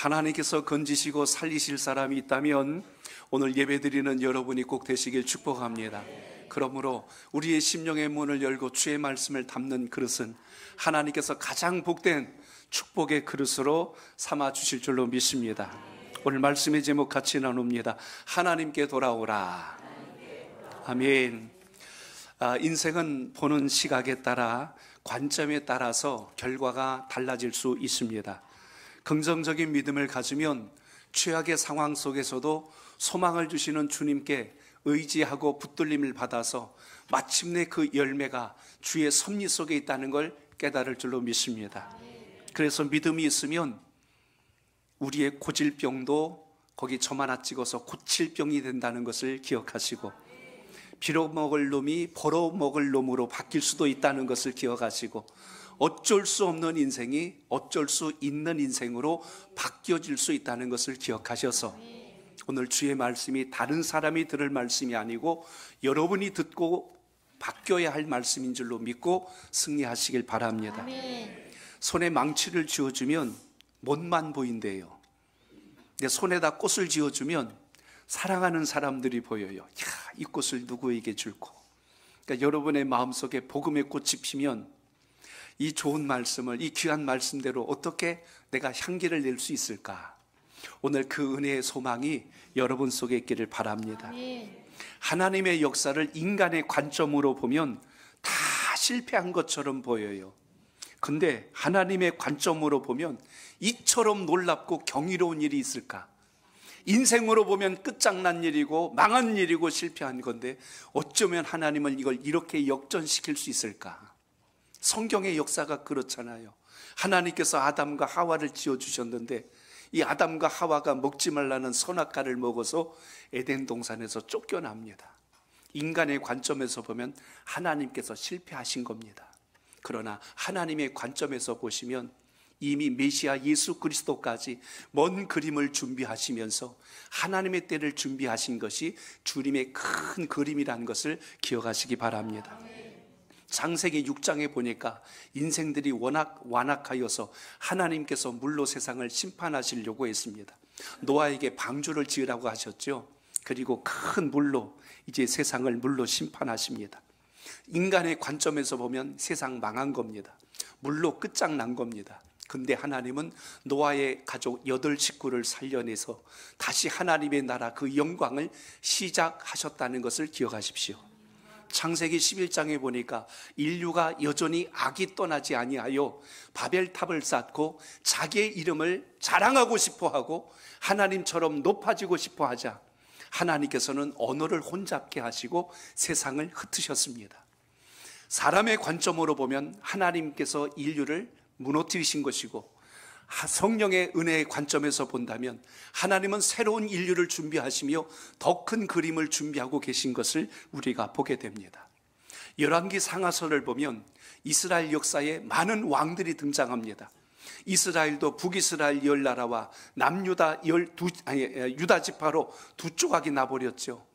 하나님께서 건지시고 살리실 사람이 있다면 오늘 예배드리는 여러분이 꼭 되시길 축복합니다. 그러므로 우리의 심령의 문을 열고 주의 말씀을 담는 그릇은 하나님께서 가장 복된 축복의 그릇으로 삼아 주실 줄로 믿습니다. 오늘 말씀의 제목 같이 나눕니다. 하나님께 돌아오라. 아멘. 인생은 보는 시각에 따라, 관점에 따라서 결과가 달라질 수 있습니다. 긍정적인 믿음을 가지면 최악의 상황 속에서도 소망을 주시는 주님께 의지하고 붙들림을 받아서 마침내 그 열매가 주의 섭리 속에 있다는 걸 깨달을 줄로 믿습니다. 그래서 믿음이 있으면 우리의 고질병도 거기 점 하나 찍어서 고칠 병이 된다는 것을 기억하시고, 빌어먹을 놈이 벌어먹을 놈으로 바뀔 수도 있다는 것을 기억하시고, 어쩔 수 없는 인생이 어쩔 수 있는 인생으로 바뀌어질 수 있다는 것을 기억하셔서 오늘 주의 말씀이 다른 사람이 들을 말씀이 아니고 여러분이 듣고 바뀌어야 할 말씀인 줄로 믿고 승리하시길 바랍니다. 손에 망치를 쥐어주면 못만 보인대요. 내 손에다 꽃을 쥐어주면 사랑하는 사람들이 보여요. 이 꽃을 누구에게 줄고. 그러니까 여러분의 마음속에 복음의 꽃이 피면 이 좋은 말씀을, 이 귀한 말씀대로 어떻게 내가 향기를 낼 수 있을까? 오늘 그 은혜의 소망이 여러분 속에 있기를 바랍니다. 하나님의 역사를 인간의 관점으로 보면 다 실패한 것처럼 보여요. 근데 하나님의 관점으로 보면 이처럼 놀랍고 경이로운 일이 있을까? 인생으로 보면 끝장난 일이고 망한 일이고 실패한 건데 어쩌면 하나님은 이걸 이렇게 역전시킬 수 있을까? 성경의 역사가 그렇잖아요. 하나님께서 아담과 하와를 지어주셨는데 이 아담과 하와가 먹지 말라는 선악과를 먹어서 에덴 동산에서 쫓겨납니다. 인간의 관점에서 보면 하나님께서 실패하신 겁니다. 그러나 하나님의 관점에서 보시면 이미 메시아 예수 그리스도까지 먼 그림을 준비하시면서 하나님의 때를 준비하신 것이 주님의 큰 그림이라는 것을 기억하시기 바랍니다. 창세기 6장에 보니까 인생들이 워낙 완악하여서 하나님께서 물로 세상을 심판하시려고 했습니다. 노아에게 방주를 지으라고 하셨죠. 그리고 큰 물로 이제 세상을 물로 심판하십니다. 인간의 관점에서 보면 세상 망한 겁니다. 물로 끝장난 겁니다. 근데 하나님은 노아의 가족 8식구를 살려내서 다시 하나님의 나라 그 영광을 시작하셨다는 것을 기억하십시오. 창세기 11장에 보니까 인류가 여전히 악이 떠나지 아니하여 바벨탑을 쌓고 자기의 이름을 자랑하고 싶어하고 하나님처럼 높아지고 싶어하자 하나님께서는 언어를 혼잡게 하시고 세상을 흩으셨습니다. 사람의 관점으로 보면 하나님께서 인류를 무너뜨리신 것이고, 성령의 은혜의 관점에서 본다면 하나님은 새로운 인류를 준비하시며 더 큰 그림을 준비하고 계신 것을 우리가 보게 됩니다. 열왕기 상하서를 보면 이스라엘 역사에 많은 왕들이 등장합니다. 이스라엘도 북이스라엘 10나라와 남유다 유다 지파로 두 조각이 나버렸죠.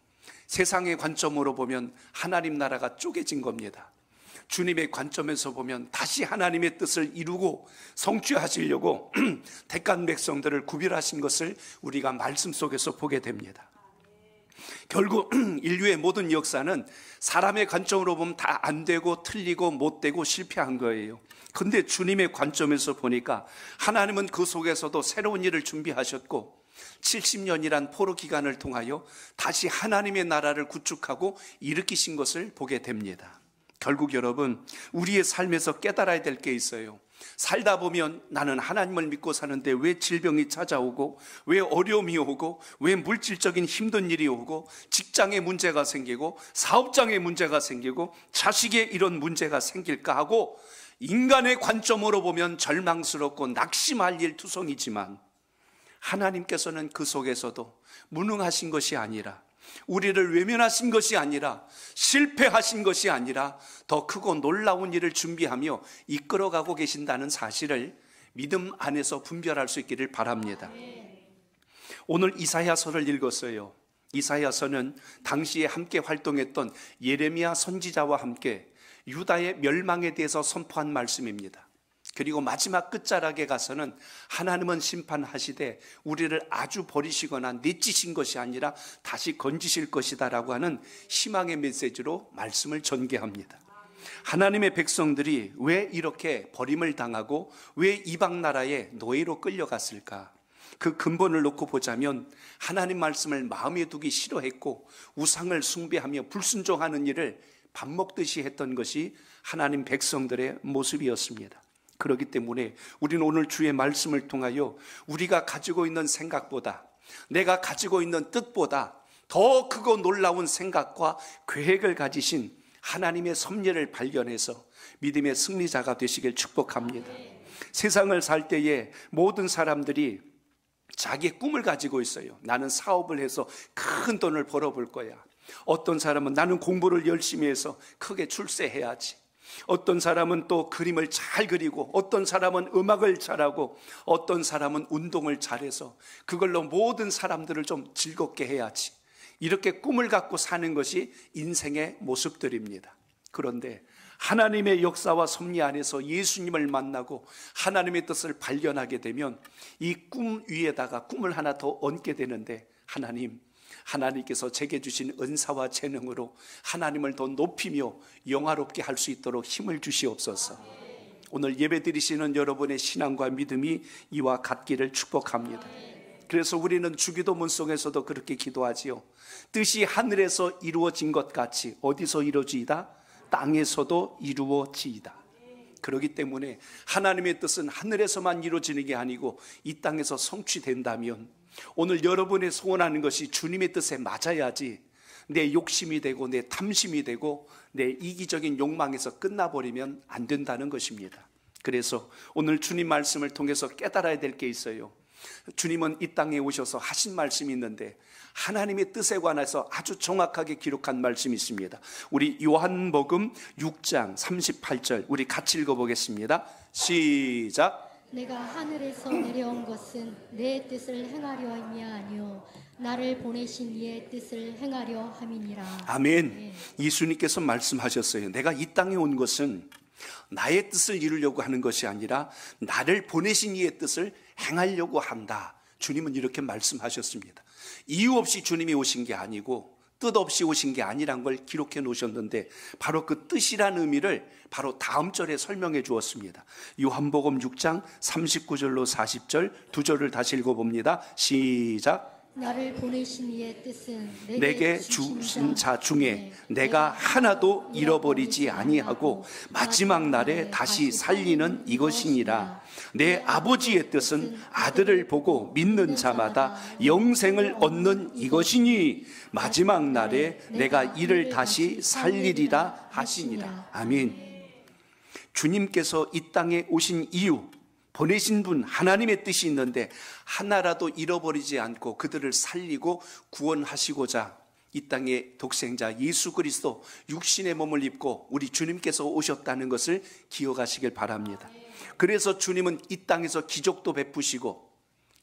세상의 관점으로 보면 하나님 나라가 쪼개진 겁니다. 주님의 관점에서 보면 다시 하나님의 뜻을 이루고 성취하시려고 택한 백성들을 구별하신 것을 우리가 말씀 속에서 보게 됩니다. 결국 인류의 모든 역사는 사람의 관점으로 보면 다 안 되고 틀리고 못되고 실패한 거예요. 근데 주님의 관점에서 보니까 하나님은 그 속에서도 새로운 일을 준비하셨고 70년이란 포로 기간을 통하여 다시 하나님의 나라를 구축하고 일으키신 것을 보게 됩니다. 결국 여러분, 우리의 삶에서 깨달아야 될 게 있어요. 살다 보면 나는 하나님을 믿고 사는데 왜 질병이 찾아오고, 왜 어려움이 오고, 왜 물질적인 힘든 일이 오고, 직장에 문제가 생기고, 사업장에 문제가 생기고, 자식에 이런 문제가 생길까 하고, 인간의 관점으로 보면 절망스럽고 낙심할 일 투성이지만 하나님께서는 그 속에서도 무능하신 것이 아니라, 우리를 외면하신 것이 아니라, 실패하신 것이 아니라 더 크고 놀라운 일을 준비하며 이끌어가고 계신다는 사실을 믿음 안에서 분별할 수 있기를 바랍니다. 오늘 이사야서를 읽었어요. 이사야서는 당시에 함께 활동했던 예레미야 선지자와 함께 유다의 멸망에 대해서 선포한 말씀입니다. 그리고 마지막 끝자락에 가서는 하나님은 심판하시되 우리를 아주 버리시거나 내치신 것이 아니라 다시 건지실 것이다 라고 하는 희망의 메시지로 말씀을 전개합니다. 하나님의 백성들이 왜 이렇게 버림을 당하고 왜 이방 나라의 노예로 끌려갔을까? 그 근본을 놓고 보자면 하나님 말씀을 마음에 두기 싫어했고 우상을 숭배하며 불순종하는 일을 밥 먹듯이 했던 것이 하나님 백성들의 모습이었습니다. 그렇기 때문에 우리는 오늘 주의 말씀을 통하여 우리가 가지고 있는 생각보다, 내가 가지고 있는 뜻보다 더 크고 놀라운 생각과 계획을 가지신 하나님의 섭리를 발견해서 믿음의 승리자가 되시길 축복합니다. 세상을 살 때에 모든 사람들이 자기의 꿈을 가지고 있어요. 나는 사업을 해서 큰 돈을 벌어볼 거야. 어떤 사람은 나는 공부를 열심히 해서 크게 출세해야지. 어떤 사람은 또 그림을 잘 그리고, 어떤 사람은 음악을 잘하고, 어떤 사람은 운동을 잘해서 그걸로 모든 사람들을 좀 즐겁게 해야지. 이렇게 꿈을 갖고 사는 것이 인생의 모습들입니다. 그런데 하나님의 역사와 섭리 안에서 예수님을 만나고 하나님의 뜻을 발견하게 되면 이 꿈 위에다가 꿈을 하나 더 얹게 되는데, 하나님께서 제게 주신 은사와 재능으로 하나님을 더 높이며 영화롭게 할 수 있도록 힘을 주시옵소서. 오늘 예배 드리시는 여러분의 신앙과 믿음이 이와 같기를 축복합니다. 그래서 우리는 주기도문 속에서도 그렇게 기도하지요. 뜻이 하늘에서 이루어진 것 같이 어디서 이루어지이다? 땅에서도 이루어지이다. 그렇기 때문에 하나님의 뜻은 하늘에서만 이루어지는 게 아니고 이 땅에서 성취된다면, 오늘 여러분의 소원하는 것이 주님의 뜻에 맞아야지 내 욕심이 되고 내 탐심이 되고 내 이기적인 욕망에서 끝나버리면 안 된다는 것입니다. 그래서 오늘 주님 말씀을 통해서 깨달아야 될 게 있어요. 주님은 이 땅에 오셔서 하신 말씀이 있는데 하나님의 뜻에 관해서 아주 정확하게 기록한 말씀이 있습니다. 우리 요한복음 6장 38절 우리 같이 읽어보겠습니다. 시작. 내가 하늘에서 내려온 것은 내 뜻을 행하려 함이 아니요 나를 보내신 이의 뜻을 행하려 함이니라. 아멘. 네. 예수님께서 말씀하셨어요. 내가 이 땅에 온 것은 나의 뜻을 이루려고 하는 것이 아니라 나를 보내신 이의 뜻을 행하려고 한다. 주님은 이렇게 말씀하셨습니다. 이유 없이 주님이 오신 게 아니고 뜻 없이 오신 게 아니란 걸 기록해 놓으셨는데, 바로 그 뜻이라는 의미를 바로 다음 절에 설명해 주었습니다. 요한복음 6장 39절로 40절 두 절을 다시 읽어봅니다. 시작. 나를 보내신 이의 뜻은 내게 주신 자 중에 내가 하나도 잃어버리지 아니하고 마지막 날에 다시 살리는 이것이니라. 내 아버지의 뜻은 아들을 보고 믿는 자마다 영생을 얻는 이것이니 마지막 날에 내가 이를 다시 살리리라 하시니라. 아멘. 주님께서 이 땅에 오신 이유, 보내신 분 하나님의 뜻이 있는데 하나라도 잃어버리지 않고 그들을 살리고 구원하시고자 이 땅의 독생자 예수 그리스도 육신의 몸을 입고 우리 주님께서 오셨다는 것을 기억하시길 바랍니다. 그래서 주님은 이 땅에서 기적도 베푸시고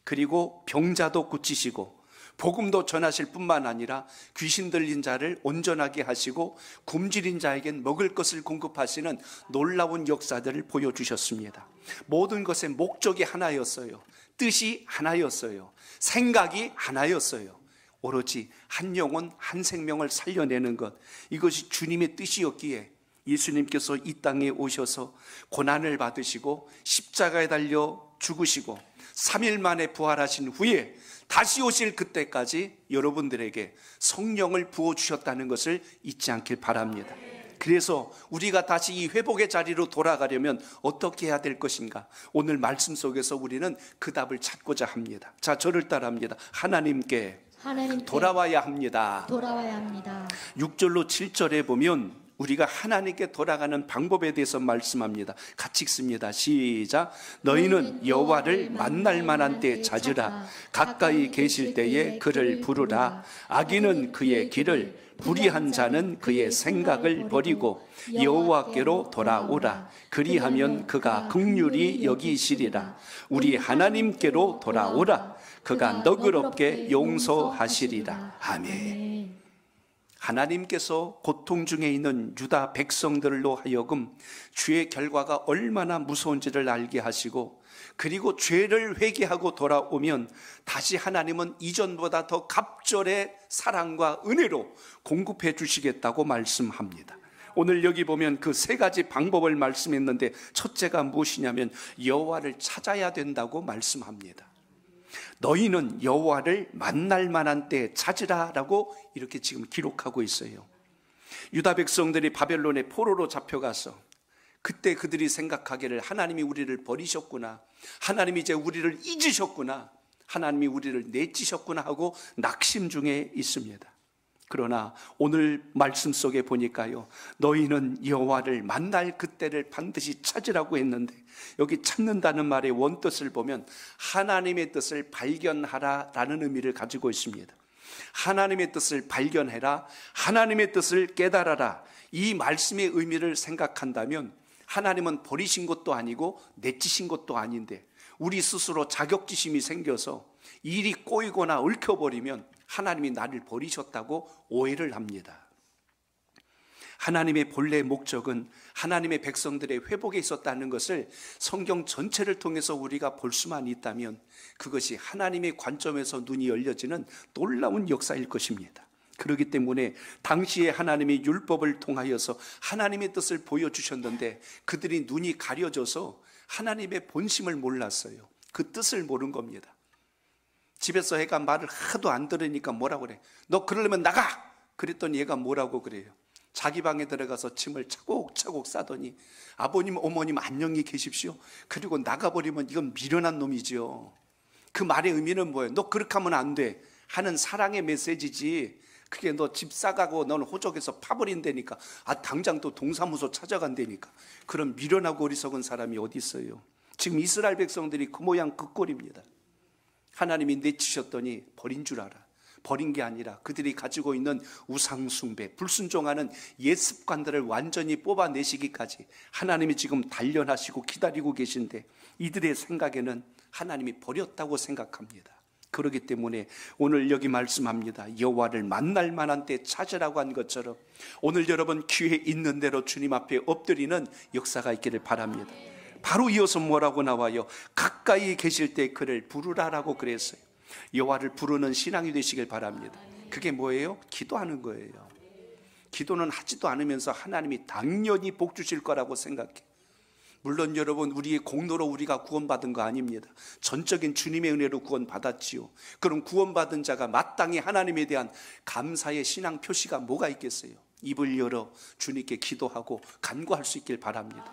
그리고 병자도 고치시고 복음도 전하실 뿐만 아니라 귀신 들린 자를 온전하게 하시고 굶주린 자에겐 먹을 것을 공급하시는 놀라운 역사들을 보여주셨습니다. 모든 것의 목적이 하나였어요. 뜻이 하나였어요. 생각이 하나였어요. 오로지 한 영혼 한 생명을 살려내는 것, 이것이 주님의 뜻이었기에 예수님께서 이 땅에 오셔서 고난을 받으시고 십자가에 달려 죽으시고 3일 만에 부활하신 후에 다시 오실 그때까지 여러분들에게 성령을 부어주셨다는 것을 잊지 않길 바랍니다. 그래서 우리가 다시 이 회복의 자리로 돌아가려면 어떻게 해야 될 것인가? 오늘 말씀 속에서 우리는 그 답을 찾고자 합니다. 자, 저를 따라합니다. 하나님께 돌아와야 합니다. 6절로 7절에 보면 우리가 하나님께 돌아가는 방법에 대해서 말씀합니다. 같이 읽습니다. 시작. 너희는 여호와를 만날 만한 때 찾으라. 가까이 계실 때에 그를 부르라. 악인은 그의 길을, 불의한 자는 그의 생각을 버리고 여호와께로 돌아오라. 그리하면 그가 긍휼히 여기시리라. 우리 하나님께로 돌아오라. 그가 너그럽게 용서하시리라. 아멘. 하나님께서 고통 중에 있는 유다 백성들로 하여금 죄의 결과가 얼마나 무서운지를 알게 하시고, 그리고 죄를 회개하고 돌아오면 다시 하나님은 이전보다 더 갑절의 사랑과 은혜로 공급해 주시겠다고 말씀합니다. 오늘 여기 보면 그 세 가지 방법을 말씀했는데, 첫째가 무엇이냐면 여호와를 찾아야 된다고 말씀합니다. 너희는 여호와를 만날 만한 때 찾으라라고 이렇게 지금 기록하고 있어요. 유다 백성들이 바벨론의 포로로 잡혀가서 그때 그들이 생각하기를 하나님이 우리를 버리셨구나, 하나님이 이제 우리를 잊으셨구나, 하나님이 우리를 내치셨구나 하고 낙심 중에 있습니다. 그러나 오늘 말씀 속에 보니까요, 너희는 여호와를 만날 그때를 반드시 찾으라고 했는데, 여기 찾는다는 말의 원뜻을 보면 하나님의 뜻을 발견하라라는 의미를 가지고 있습니다. 하나님의 뜻을 발견해라, 하나님의 뜻을 깨달아라, 이 말씀의 의미를 생각한다면 하나님은 버리신 것도 아니고 내치신 것도 아닌데, 우리 스스로 자격지심이 생겨서 일이 꼬이거나 얽혀버리면 하나님이 나를 버리셨다고 오해를 합니다. 하나님의 본래 목적은 하나님의 백성들의 회복에 있었다는 것을 성경 전체를 통해서 우리가 볼 수만 있다면 그것이 하나님의 관점에서 눈이 열려지는 놀라운 역사일 것입니다. 그렇기 때문에 당시에 하나님의 율법을 통하여서 하나님의 뜻을 보여주셨는데 그들이 눈이 가려져서 하나님의 본심을 몰랐어요. 그 뜻을 모른 겁니다. 집에서 애가 말을 하도 안 들으니까 뭐라고 그래? 너 그러려면 나가! 그랬더니 얘가 뭐라고 그래요? 자기 방에 들어가서 침을 차곡차곡 싸더니 아버님 어머님 안녕히 계십시오. 그리고 나가버리면 이건 미련한 놈이죠. 그 말의 의미는 뭐예요? 너 그렇게 하면 안 돼 하는 사랑의 메시지지, 그게 너 집 싸가고 너는 호적에서 파버린다니까, 당장 또 동사무소 찾아간다니까. 그런 미련하고 어리석은 사람이 어디 있어요? 지금 이스라엘 백성들이 그 모양 그 꼴입니다. 하나님이 내치셨더니 버린 줄 알아. 버린 게 아니라 그들이 가지고 있는 우상숭배, 불순종하는 옛 습관들을 완전히 뽑아내시기까지 하나님이 지금 단련하시고 기다리고 계신데, 이들의 생각에는 하나님이 버렸다고 생각합니다. 그렇기 때문에 오늘 여기 말씀합니다. 여호와를 만날 만한 때 찾으라고 한 것처럼 오늘 여러분 기회 있는 대로 주님 앞에 엎드리는 역사가 있기를 바랍니다. 바로 이어서 뭐라고 나와요? 가까이 계실 때 그를 부르라라고 그랬어요. 여호와를 부르는 신앙이 되시길 바랍니다. 그게 뭐예요? 기도하는 거예요. 기도는 하지도 않으면서 하나님이 당연히 복 주실 거라고 생각해. 물론 여러분, 우리의 공로로 우리가 구원받은 거 아닙니다. 전적인 주님의 은혜로 구원받았지요. 그럼 구원받은 자가 마땅히 하나님에 대한 감사의 신앙 표시가 뭐가 있겠어요? 입을 열어 주님께 기도하고 간구할 수 있길 바랍니다.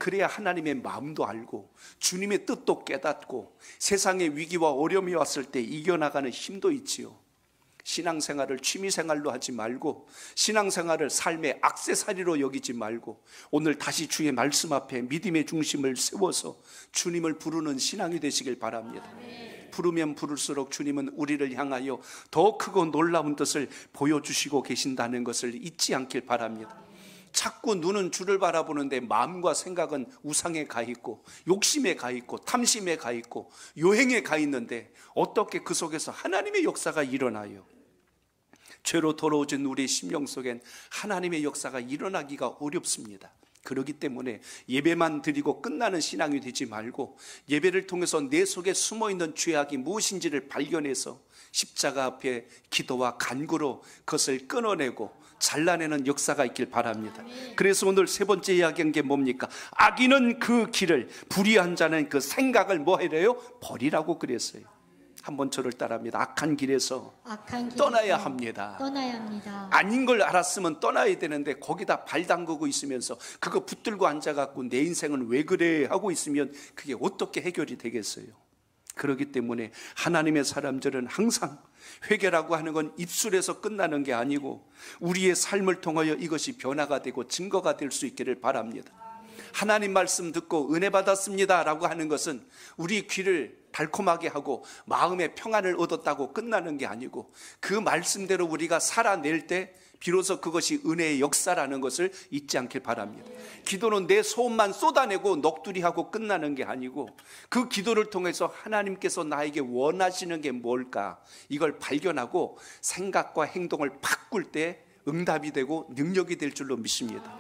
그래야 하나님의 마음도 알고 주님의 뜻도 깨닫고 세상의 위기와 어려움이 왔을 때 이겨나가는 힘도 있지요. 신앙생활을 취미생활로 하지 말고 신앙생활을 삶의 액세서리로 여기지 말고 오늘 다시 주의 말씀 앞에 믿음의 중심을 세워서 주님을 부르는 신앙이 되시길 바랍니다. 부르면 부를수록 주님은 우리를 향하여 더 크고 놀라운 뜻을 보여주시고 계신다는 것을 잊지 않길 바랍니다. 자꾸 눈은 주를 바라보는데 마음과 생각은 우상에 가 있고 욕심에 가 있고 탐심에 가 있고 요행에 가 있는데 어떻게 그 속에서 하나님의 역사가 일어나요? 죄로 더러워진 우리의 심령 속엔 하나님의 역사가 일어나기가 어렵습니다. 그렇기 때문에 예배만 드리고 끝나는 신앙이 되지 말고 예배를 통해서 내 속에 숨어있는 죄악이 무엇인지를 발견해서 십자가 앞에 기도와 간구로 그것을 끊어내고 잘라내는 역사가 있길 바랍니다. 그래서 오늘 세 번째 이야기한 게 뭡니까? 악인은 그 길을, 불의한 자는 그 생각을 뭐 해래요? 버리라고 그랬어요. 한번 저를 따라합니다. 악한 길에서 떠나야 합니다. 아닌 걸 알았으면 떠나야 되는데 거기다 발 담그고 있으면서 그거 붙들고 앉아갖고 내 인생은 왜 그래 하고 있으면 그게 어떻게 해결이 되겠어요? 그렇기 때문에 하나님의 사람들은 항상 회개라고 하는 건 입술에서 끝나는 게 아니고 우리의 삶을 통하여 이것이 변화가 되고 증거가 될 수 있기를 바랍니다. 하나님 말씀 듣고 은혜 받았습니다 라고 하는 것은 우리 귀를 달콤하게 하고 마음의 평안을 얻었다고 끝나는 게 아니고 그 말씀대로 우리가 살아낼 때 비로소 그것이 은혜의 역사라는 것을 잊지 않길 바랍니다. 기도는 내 소원만 쏟아내고 넋두리하고 끝나는 게 아니고 그 기도를 통해서 하나님께서 나에게 원하시는 게 뭘까, 이걸 발견하고 생각과 행동을 바꿀 때 응답이 되고 능력이 될 줄로 믿습니다.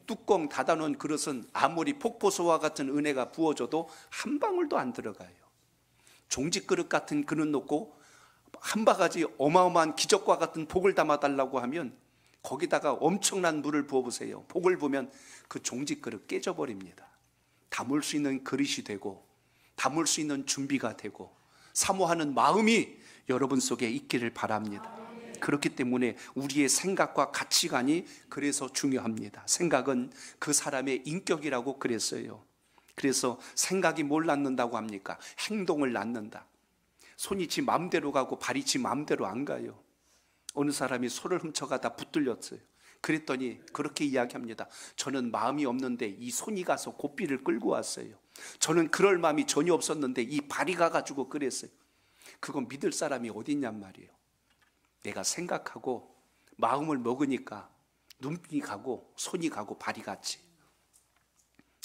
뚜껑 닫아놓은 그릇은 아무리 폭포수와 같은 은혜가 부어져도 한 방울도 안 들어가요. 종지그릇 같은 그릇 놓고 한 바가지 어마어마한 기적과 같은 복을 담아달라고 하면 거기다가 엄청난 물을 부어보세요. 복을 보면 그 종지그릇 깨져버립니다. 담을 수 있는 그릇이 되고 담을 수 있는 준비가 되고 사모하는 마음이 여러분 속에 있기를 바랍니다. 그렇기 때문에 우리의 생각과 가치관이 그래서 중요합니다. 생각은 그 사람의 인격이라고 그랬어요. 그래서 생각이 뭘 낳는다고 합니까? 행동을 낳는다. 손이 지 마음대로 가고 발이 지 마음대로 안 가요. 어느 사람이 소를 훔쳐가다 붙들렸어요. 그랬더니 그렇게 이야기합니다. 저는 마음이 없는데 이 손이 가서 고삐를 끌고 왔어요. 저는 그럴 마음이 전혀 없었는데 이 발이 가가지고 그랬어요. 그건 믿을 사람이 어디 있냔 말이에요. 내가 생각하고 마음을 먹으니까 눈이 가고 손이 가고 발이 갔지.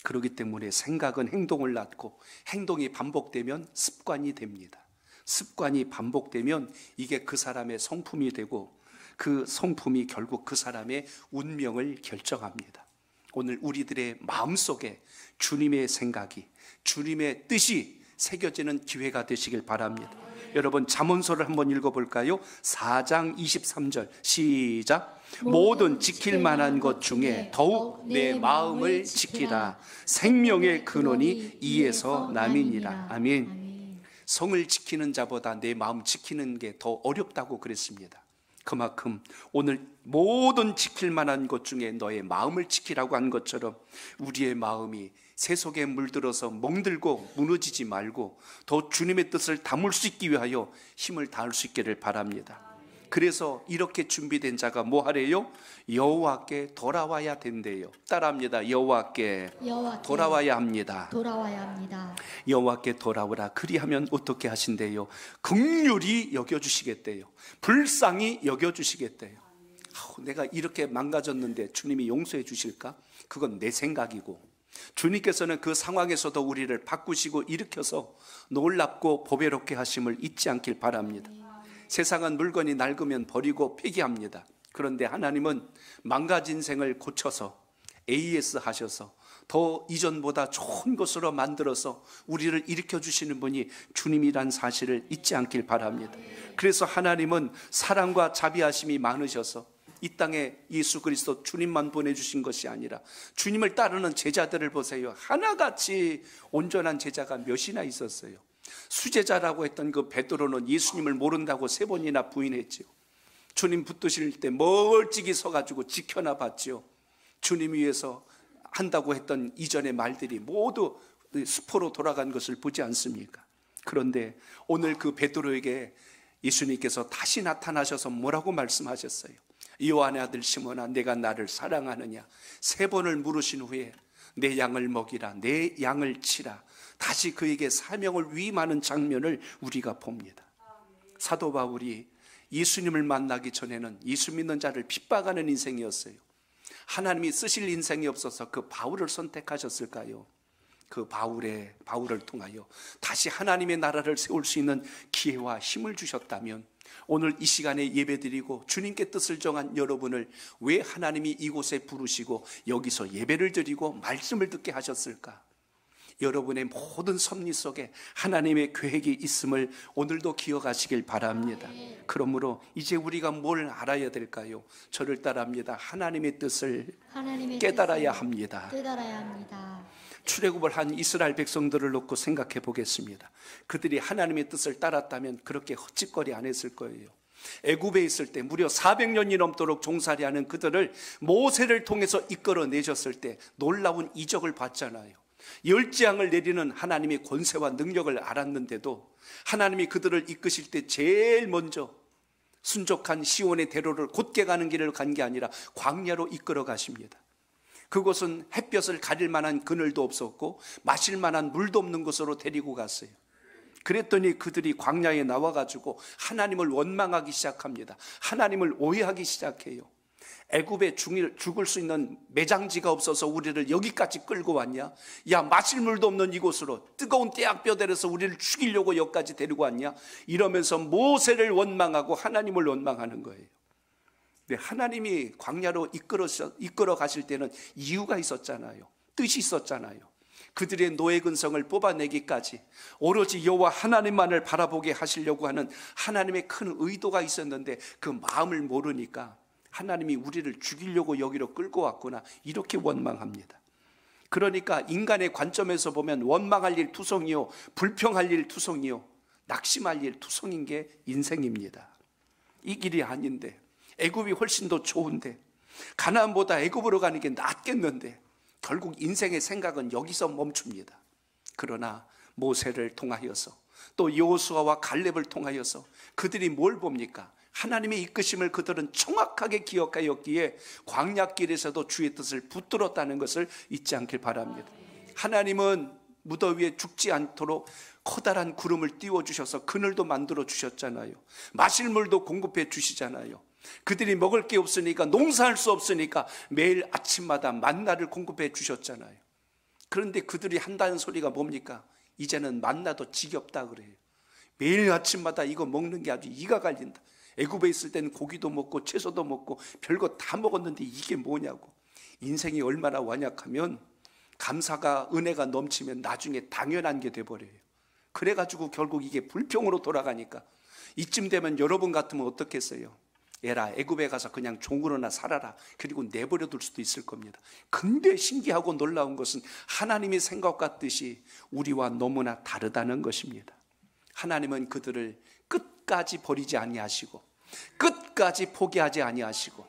그렇기 때문에 생각은 행동을 낳고 행동이 반복되면 습관이 됩니다. 습관이 반복되면 이게 그 사람의 성품이 되고 그 성품이 결국 그 사람의 운명을 결정합니다. 오늘 우리들의 마음속에 주님의 생각이, 주님의 뜻이 새겨지는 기회가 되시길 바랍니다. 여러분 잠언서를 한번 읽어볼까요? 4장 23절 시작. 모든 지킬 만한 것 중에 더욱 내 마음을 지키라. 생명의 근원이 이에서 남이니라. 아멘. 성을 지키는 자보다 내 마음 지키는 게 더 어렵다고 그랬습니다. 그만큼 오늘 모든 지킬 만한 것 중에 너의 마음을 지키라고 한 것처럼 우리의 마음이 새 속에 물들어서 멍들고 무너지지 말고 더 주님의 뜻을 담을 수 있기 위하여 힘을 다할 수 있기를 바랍니다. 그래서 이렇게 준비된 자가 뭐 하래요? 여호와께 돌아와야 된대요. 따라합니다. 여호와께 돌아와야 합니다. 여호와께 돌아오라. 그리하면 어떻게 하신대요? 긍휼히 여겨주시겠대요. 불쌍히 여겨주시겠대요. 내가 이렇게 망가졌는데 주님이 용서해 주실까? 그건 내 생각이고 주님께서는 그 상황에서도 우리를 바꾸시고 일으켜서 놀랍고 보배롭게 하심을 잊지 않길 바랍니다. 세상은 물건이 낡으면 버리고 폐기합니다. 그런데 하나님은 망가진 생을 고쳐서 AS 하셔서 더 이전보다 좋은 것으로 만들어서 우리를 일으켜 주시는 분이 주님이란 사실을 잊지 않길 바랍니다. 그래서 하나님은 사랑과 자비하심이 많으셔서 이 땅에 예수 그리스도 주님만 보내주신 것이 아니라 주님을 따르는 제자들을 보세요. 하나같이 온전한 제자가 몇이나 있었어요. 수제자라고 했던 그 베드로는 예수님을 모른다고 3번이나 부인했지요. 주님 붙드실 때 멀찍이 서가지고 지켜나 봤지요. 주님 위해서 한다고 했던 이전의 말들이 모두 수포로 돌아간 것을 보지 않습니까? 그런데 오늘 그 베드로에게 예수님께서 다시 나타나셔서 뭐라고 말씀하셨어요? 요한의 아들 시몬아, 내가 나를 사랑하느냐? 3번을 물으신 후에 내 양을 먹이라, 내 양을 치라, 다시 그에게 사명을 위임하는 장면을 우리가 봅니다. 사도 바울이 예수님을 만나기 전에는 예수 믿는 자를 핍박하는 인생이었어요. 하나님이 쓰실 인생이 없어서 그 바울을 선택하셨을까요? 그 바울을 통하여 다시 하나님의 나라를 세울 수 있는 기회와 힘을 주셨다면 오늘 이 시간에 예배드리고 주님께 뜻을 정한 여러분을 왜 하나님이 이곳에 부르시고 여기서 예배를 드리고 말씀을 듣게 하셨을까? 여러분의 모든 섭리 속에 하나님의 계획이 있음을 오늘도 기억하시길 바랍니다. 그러므로 이제 우리가 뭘 알아야 될까요? 저를 따라합니다. 하나님의 뜻을 깨달아야 합니다. 출애굽을 한 이스라엘 백성들을 놓고 생각해 보겠습니다. 그들이 하나님의 뜻을 따랐다면 그렇게 헛짓거리 안 했을 거예요. 애굽에 있을 때 무려 400년이 넘도록 종살이하는 그들을 모세를 통해서 이끌어내셨을 때 놀라운 이적을 봤잖아요. 열지양을 내리는 하나님의 권세와 능력을 알았는데도 하나님이 그들을 이끄실 때 제일 먼저 순족한 시온의 대로를 곧게 가는 길을 간 게 아니라 광야로 이끌어 가십니다. 그곳은 햇볕을 가릴 만한 그늘도 없었고 마실 만한 물도 없는 곳으로 데리고 갔어요. 그랬더니 그들이 광야에 나와가지고 하나님을 원망하기 시작합니다. 하나님을 오해하기 시작해요. 애굽에 죽을 수 있는 매장지가 없어서 우리를 여기까지 끌고 왔냐? 야, 마실 물도 없는 이곳으로 뜨거운 떼약볕에서 우리를 죽이려고 여기까지 데리고 왔냐? 이러면서 모세를 원망하고 하나님을 원망하는 거예요. 네, 하나님이 광야로 이끌어 가실 때는 이유가 있었잖아요. 뜻이 있었잖아요. 그들의 노예 근성을 뽑아내기까지 오로지 여호와 하나님만을 바라보게 하시려고 하는 하나님의 큰 의도가 있었는데 그 마음을 모르니까 하나님이 우리를 죽이려고 여기로 끌고 왔구나, 이렇게 원망합니다. 그러니까 인간의 관점에서 보면 원망할 일 투성이요, 불평할 일 투성이요, 낙심할 일 투성인 게 인생입니다. 이 길이 아닌데, 애굽이 훨씬 더 좋은데, 가나안보다 애굽으로 가는 게 낫겠는데 결국 인생의 생각은 여기서 멈춥니다. 그러나 모세를 통하여서 또 여호수아와 갈렙을 통하여서 그들이 뭘 봅니까? 하나님의 이끄심을 그들은 정확하게 기억하였기에 광야길에서도 주의 뜻을 붙들었다는 것을 잊지 않길 바랍니다. 하나님은 무더위에 죽지 않도록 커다란 구름을 띄워주셔서 그늘도 만들어 주셨잖아요. 마실 물도 공급해 주시잖아요. 그들이 먹을 게 없으니까, 농사할 수 없으니까 매일 아침마다 만나를 공급해 주셨잖아요. 그런데 그들이 한다는 소리가 뭡니까? 이제는 만나도 지겹다 그래요. 매일 아침마다 이거 먹는 게 아주 이가 갈린다. 애굽에 있을 때는 고기도 먹고 채소도 먹고 별거 다 먹었는데 이게 뭐냐고. 인생이 얼마나 완약하면 감사가, 은혜가 넘치면 나중에 당연한 게 돼버려요. 그래가지고 결국 이게 불평으로 돌아가니까 이쯤 되면 여러분 같으면 어떻겠어요? 에라, 애굽에 가서 그냥 종으로나 살아라, 그리고 내버려둘 수도 있을 겁니다. 근데 신기하고 놀라운 것은 하나님의 생각과 뜻이 우리와 너무나 다르다는 것입니다. 하나님은 그들을 끝까지 버리지 아니하시고 끝까지 포기하지 아니하시고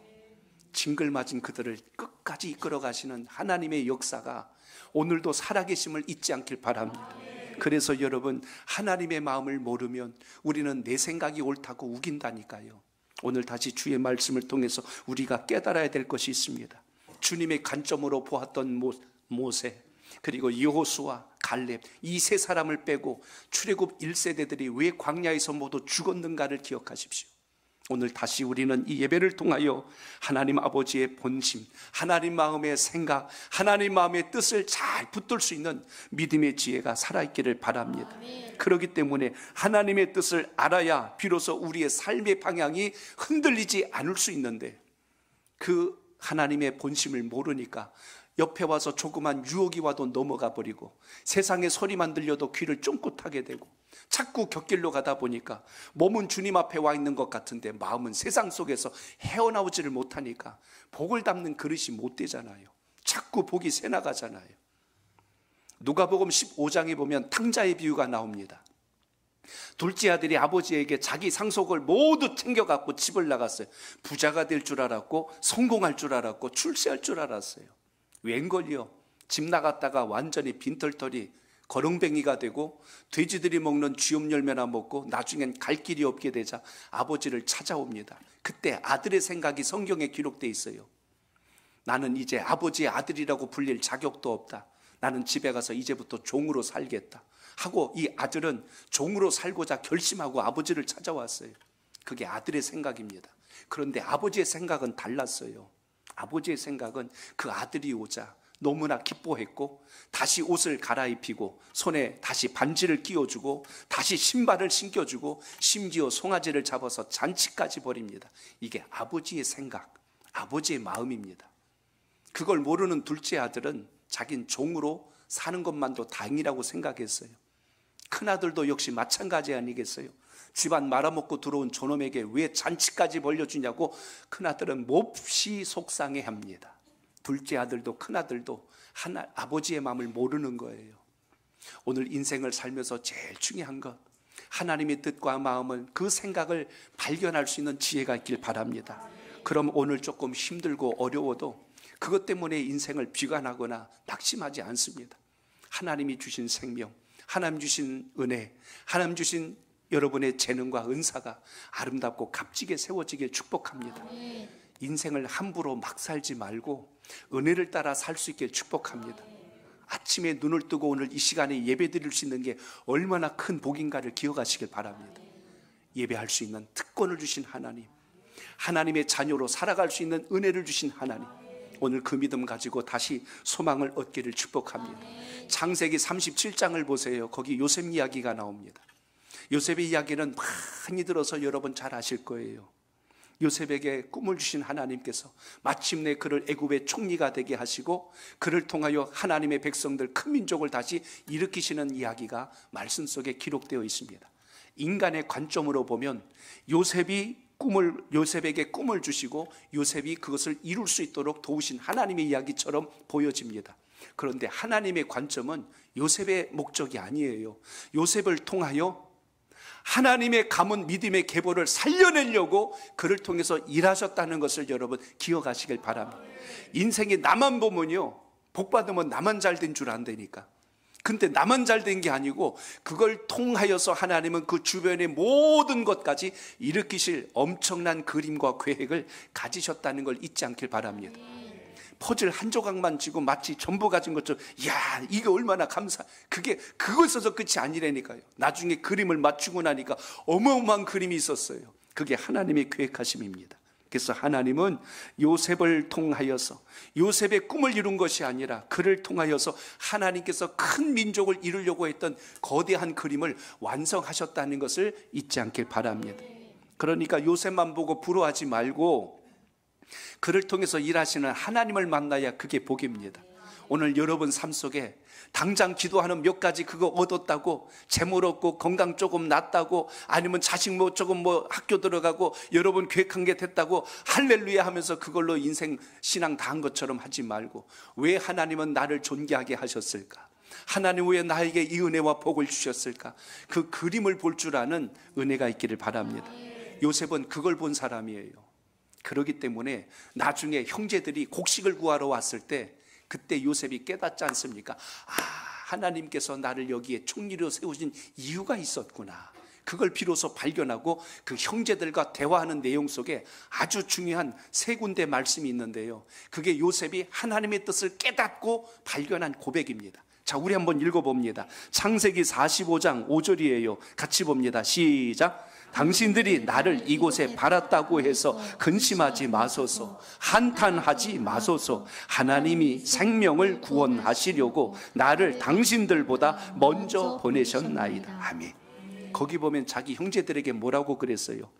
징글맞은 그들을 끝까지 이끌어 가시는 하나님의 역사가 오늘도 살아계심을 잊지 않길 바랍니다. 그래서 여러분, 하나님의 마음을 모르면 우리는 내 생각이 옳다고 우긴다니까요. 오늘 다시 주의 말씀을 통해서 우리가 깨달아야 될 것이 있습니다. 주님의 관점으로 보았던 모세, 그리고 여호수아, 갈렙, 이 세 사람을 빼고 출애굽 1세대들이 왜 광야에서 모두 죽었는가를 기억하십시오. 오늘 다시 우리는 이 예배를 통하여 하나님 아버지의 본심, 하나님 마음의 생각, 하나님 마음의 뜻을 잘 붙들 수 있는 믿음의 지혜가 살아있기를 바랍니다. 그렇기 때문에 하나님의 뜻을 알아야 비로소 우리의 삶의 방향이 흔들리지 않을 수 있는데, 그 하나님의 본심을 모르니까 옆에 와서 조그만 유혹이 와도 넘어가 버리고 세상의 소리만 들려도 귀를 쫑긋하게 되고 자꾸 곁길로 가다 보니까 몸은 주님 앞에 와 있는 것 같은데 마음은 세상 속에서 헤어나오지를 못하니까 복을 담는 그릇이 못 되잖아요. 자꾸 복이 새나가잖아요. 누가복음 15장에 보면 탕자의 비유가 나옵니다. 둘째 아들이 아버지에게 자기 상속을 모두 챙겨갖고 집을 나갔어요. 부자가 될 줄 알았고 성공할 줄 알았고 출세할 줄 알았어요. 웬걸요? 집 나갔다가 완전히 빈털털이 거렁뱅이가 되고 돼지들이 먹는 쥐염 열매나 먹고 나중엔 갈 길이 없게 되자 아버지를 찾아옵니다. 그때 아들의 생각이 성경에 기록되어 있어요. 나는 이제 아버지의 아들이라고 불릴 자격도 없다. 나는 집에 가서 이제부터 종으로 살겠다 하고 이 아들은 종으로 살고자 결심하고 아버지를 찾아왔어요. 그게 아들의 생각입니다. 그런데 아버지의 생각은 달랐어요. 아버지의 생각은 그 아들이 오자 너무나 기뻐했고 다시 옷을 갈아입히고 손에 다시 반지를 끼워주고 다시 신발을 신겨주고 심지어 송아지를 잡아서 잔치까지 벌입니다. 이게 아버지의 생각, 아버지의 마음입니다. 그걸 모르는 둘째 아들은 자긴 종으로 사는 것만도 다행이라고 생각했어요. 큰아들도 역시 마찬가지 아니겠어요? 집안 말아먹고 들어온 저놈에게 왜 잔치까지 벌려주냐고 큰아들은 몹시 속상해합니다. 둘째 아들도 큰아들도 아버지의 마음을 모르는 거예요. 오늘 인생을 살면서 제일 중요한 것, 하나님의 뜻과 마음을, 그 생각을 발견할 수 있는 지혜가 있길 바랍니다. 그럼 오늘 조금 힘들고 어려워도 그것 때문에 인생을 비관하거나 낙심하지 않습니다. 하나님이 주신 생명, 하나님 주신 은혜, 하나님 주신 여러분의 재능과 은사가 아름답고 값지게 세워지길 축복합니다. 인생을 함부로 막 살지 말고 은혜를 따라 살 수 있게 축복합니다. 아침에 눈을 뜨고 오늘 이 시간에 예배 드릴 수 있는 게 얼마나 큰 복인가를 기억하시길 바랍니다. 예배할 수 있는 특권을 주신 하나님, 하나님의 자녀로 살아갈 수 있는 은혜를 주신 하나님, 오늘 그 믿음 가지고 다시 소망을 얻기를 축복합니다. 창세기 37장을 보세요. 거기 요셉 이야기가 나옵니다. 요셉의 이야기는 많이 들어서 여러분 잘 아실 거예요. 요셉에게 꿈을 주신 하나님께서 마침내 그를 애굽의 총리가 되게 하시고 그를 통하여 하나님의 백성들 큰 민족을 다시 일으키시는 이야기가 말씀 속에 기록되어 있습니다. 인간의 관점으로 보면 요셉에게 꿈을 주시고 요셉이 그것을 이룰 수 있도록 도우신 하나님의 이야기처럼 보여집니다. 그런데 하나님의 관점은 요셉의 목적이 아니에요. 요셉을 통하여 하나님의 가문 믿음의 계보를 살려내려고 그를 통해서 일하셨다는 것을 여러분 기억하시길 바랍니다. 인생에 나만 보면요, 복받으면 나만 잘된 줄 안다니까. 근데 나만 잘된 게 아니고 그걸 통하여서 하나님은 그 주변의 모든 것까지 일으키실 엄청난 그림과 계획을 가지셨다는 걸 잊지 않길 바랍니다. 퍼즐 한 조각만 쥐고 마치 전부 가진 것처럼, 이야, 이게 얼마나 그거 있어서 끝이 아니라니까요. 나중에 그림을 맞추고 나니까 어마어마한 그림이 있었어요. 그게 하나님의 계획하심입니다. 그래서 하나님은 요셉을 통하여서 요셉의 꿈을 이룬 것이 아니라 그를 통하여서 하나님께서 큰 민족을 이루려고 했던 거대한 그림을 완성하셨다는 것을 잊지 않길 바랍니다. 그러니까 요셉만 보고 부러워하지 말고 그를 통해서 일하시는 하나님을 만나야 그게 복입니다. 오늘 여러분 삶 속에 당장 기도하는 몇 가지 그거 얻었다고, 재물 얻고 건강 조금 낫다고, 아니면 자식 조금 학교 들어가고 여러분 계획한 게 됐다고 할렐루야 하면서 그걸로 인생 신앙 다 한 것처럼 하지 말고, 왜 하나님은 나를 존귀하게 하셨을까? 하나님 왜 나에게 이 은혜와 복을 주셨을까? 그 그림을 볼 줄 아는 은혜가 있기를 바랍니다. 요셉은 그걸 본 사람이에요. 그렇기 때문에 나중에 형제들이 곡식을 구하러 왔을 때 그때 요셉이 깨닫지 않습니까? 하나님께서 나를 여기에 총리로 세우신 이유가 있었구나. 그걸 비로소 발견하고 그 형제들과 대화하는 내용 속에 아주 중요한 세 군데 말씀이 있는데요, 그게 요셉이 하나님의 뜻을 깨닫고 발견한 고백입니다. 자, 우리 한번 읽어봅니다. 창세기 45장 5절이에요. 같이 봅니다. 시작. 당신들이 나를 이곳에 팔았다고 해서 근심하지 마소서, 한탄하지 마소서. 하나님이 생명을 구원하시려고 나를 당신들보다 먼저 보내셨나이다. 아멘. 거기 보면 자기 형제들에게 뭐라고 그랬어요?